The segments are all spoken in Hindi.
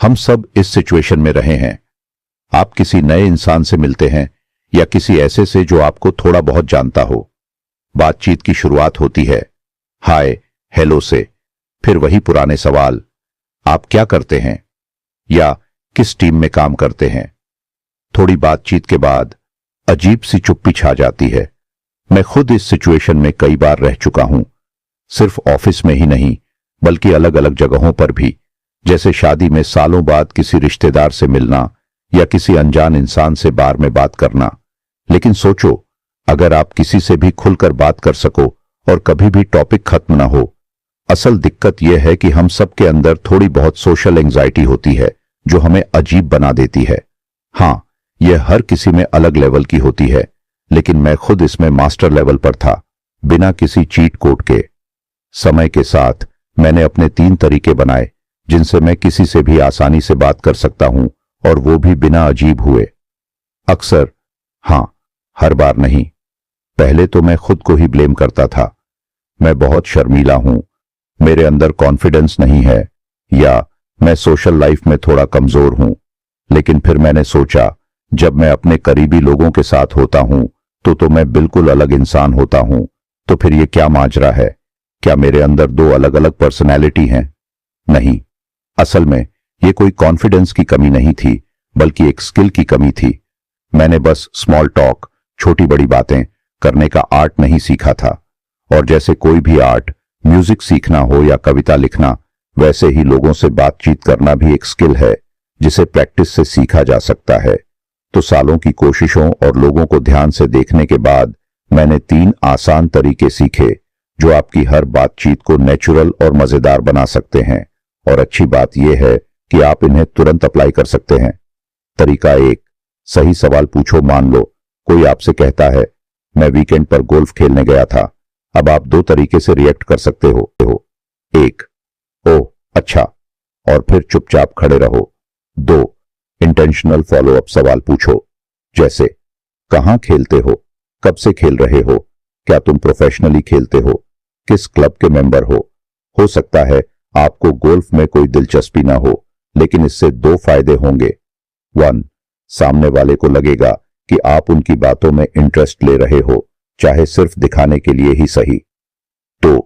हम सब इस सिचुएशन में रहे हैं। आप किसी नए इंसान से मिलते हैं या किसी ऐसे से जो आपको थोड़ा बहुत जानता हो। बातचीत की शुरुआत होती है हाय हेलो से, फिर वही पुराने सवाल, आप क्या करते हैं या किस टीम में काम करते हैं। थोड़ी बातचीत के बाद अजीब सी चुप्पी छा जाती है। मैं खुद इस सिचुएशन में कई बार रह चुका हूं, सिर्फ ऑफिस में ही नहीं बल्कि अलग अलग जगहों पर भी, जैसे शादी में सालों बाद किसी रिश्तेदार से मिलना या किसी अनजान इंसान से बार में बात करना। लेकिन सोचो, अगर आप किसी से भी खुलकर बात कर सको और कभी भी टॉपिक खत्म ना हो। असल दिक्कत यह है कि हम सबके अंदर थोड़ी बहुत सोशल एंजाइटी होती है जो हमें अजीब बना देती है। हां, यह हर किसी में अलग लेवल की होती है, लेकिन मैं खुद इसमें मास्टर लेवल पर था, बिना किसी चीट कोड के। समय के साथ मैंने अपने 3 तरीके बनाए जिनसे मैं किसी से भी आसानी से बात कर सकता हूं, और वो भी बिना अजीब हुए। अक्सर, हां, हर बार नहीं। पहले तो मैं खुद को ही ब्लेम करता था। मैं बहुत शर्मीला हूं, मेरे अंदर कॉन्फिडेंस नहीं है, या मैं सोशल लाइफ में थोड़ा कमजोर हूं। लेकिन फिर मैंने सोचा, जब मैं अपने करीबी लोगों के साथ होता हूं तो मैं बिल्कुल अलग इंसान होता हूं। तो फिर ये क्या माजरा है? क्या मेरे अंदर 2 अलग अलग पर्सनैलिटी हैं? नहीं, असल में ये कोई कॉन्फिडेंस की कमी नहीं थी, बल्कि एक स्किल की कमी थी। मैंने बस स्मॉल टॉक, छोटी बड़ी बातें करने का आर्ट नहीं सीखा था। और जैसे कोई भी आर्ट, म्यूजिक सीखना हो या कविता लिखना, वैसे ही लोगों से बातचीत करना भी एक स्किल है जिसे प्रैक्टिस से सीखा जा सकता है। तो सालों की कोशिशों और लोगों को ध्यान से देखने के बाद मैंने 3 आसान तरीके सीखे जो आपकी हर बातचीत को नेचुरल और मजेदार बना सकते हैं। और अच्छी बात यह है कि आप इन्हें तुरंत अप्लाई कर सकते हैं। तरीका 1, सही सवाल पूछो। मान लो कोई आपसे कहता है, मैं वीकेंड पर गोल्फ खेलने गया था। अब आप 2 तरीके से रिएक्ट कर सकते हो। 1, ओह अच्छा, और फिर चुपचाप खड़े रहो। 2, इंटेंशनल फॉलो अप सवाल पूछो, जैसे कहां खेलते हो, कब से खेल रहे हो, क्या तुम प्रोफेशनली खेलते हो, किस क्लब के मेंबर हो सकता है आपको गोल्फ में कोई दिलचस्पी ना हो, लेकिन इससे 2 फायदे होंगे। 1, सामने वाले को लगेगा कि आप उनकी बातों में इंटरेस्ट ले रहे हो, चाहे सिर्फ दिखाने के लिए ही सही। 2,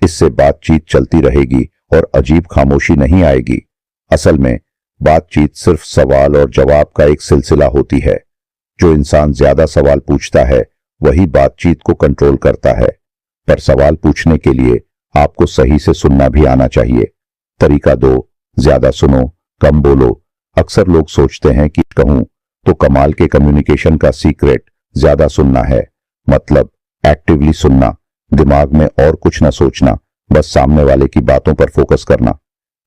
इससे बातचीत चलती रहेगी और अजीब खामोशी नहीं आएगी। असल में बातचीत सिर्फ सवाल और जवाब का एक सिलसिला होती है। जो इंसान ज्यादा सवाल पूछता है वही बातचीत को कंट्रोल करता है। पर सवाल पूछने के लिए आपको सही से सुनना भी आना चाहिए। तरीका 2, ज्यादा सुनो, कम बोलो। अक्सर लोग सोचते हैं कि कहूं तो कमाल के कम्युनिकेशन का सीक्रेट ज्यादा सुनना है। मतलब एक्टिवली सुनना, दिमाग में और कुछ ना सोचना, बस सामने वाले की बातों पर फोकस करना।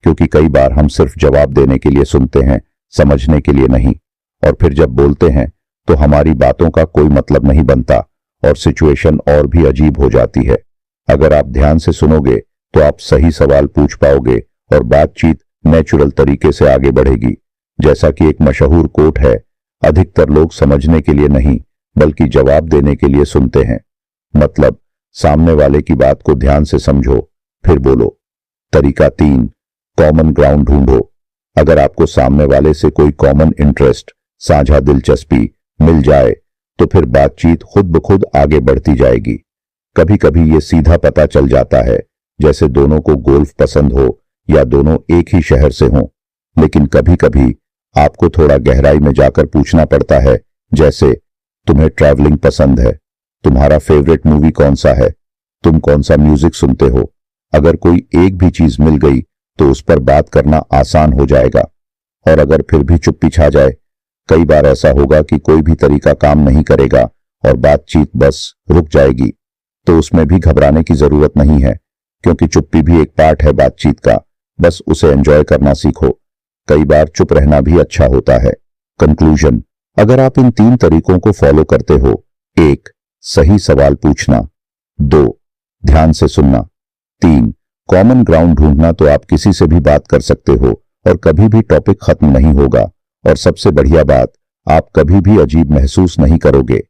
क्योंकि कई बार हम सिर्फ जवाब देने के लिए सुनते हैं, समझने के लिए नहीं। और फिर जब बोलते हैं तो हमारी बातों का कोई मतलब नहीं बनता और सिचुएशन और भी अजीब हो जाती है। अगर आप ध्यान से सुनोगे तो आप सही सवाल पूछ पाओगे और बातचीत नेचुरल तरीके से आगे बढ़ेगी। जैसा कि एक मशहूर कोट है, अधिकतर लोग समझने के लिए नहीं बल्कि जवाब देने के लिए सुनते हैं। मतलब सामने वाले की बात को ध्यान से समझो, फिर बोलो। तरीका 3, कॉमन ग्राउंड ढूंढो। अगर आपको सामने वाले से कोई कॉमन इंटरेस्ट, साझा दिलचस्पी मिल जाए तो फिर बातचीत खुद ब खुद आगे बढ़ती जाएगी। कभी कभी ये सीधा पता चल जाता है, जैसे दोनों को गोल्फ पसंद हो या दोनों एक ही शहर से हों। लेकिन कभी कभी आपको थोड़ा गहराई में जाकर पूछना पड़ता है, जैसे तुम्हें ट्रैवलिंग पसंद है, तुम्हारा फेवरेट मूवी कौन सा है, तुम कौन सा म्यूजिक सुनते हो। अगर कोई एक भी चीज मिल गई तो उस पर बात करना आसान हो जाएगा। और अगर फिर भी चुप्पी छा जाए, कई बार ऐसा होगा कि कोई भी तरीका काम नहीं करेगा और बातचीत बस रुक जाएगी, तो उसमें भी घबराने की जरूरत नहीं है, क्योंकि चुप्पी भी एक पार्ट है बातचीत का। बस उसे एंजॉय करना सीखो। कई बार चुप रहना भी अच्छा होता है। कंक्लूजन, अगर आप इन 3 तरीकों को फॉलो करते हो, 1, सही सवाल पूछना, 2, ध्यान से सुनना, 3, कॉमन ग्राउंड ढूंढना, तो आप किसी से भी बात कर सकते हो और कभी भी टॉपिक खत्म नहीं होगा। और सबसे बढ़िया बात, आप कभी भी अजीब महसूस नहीं करोगे।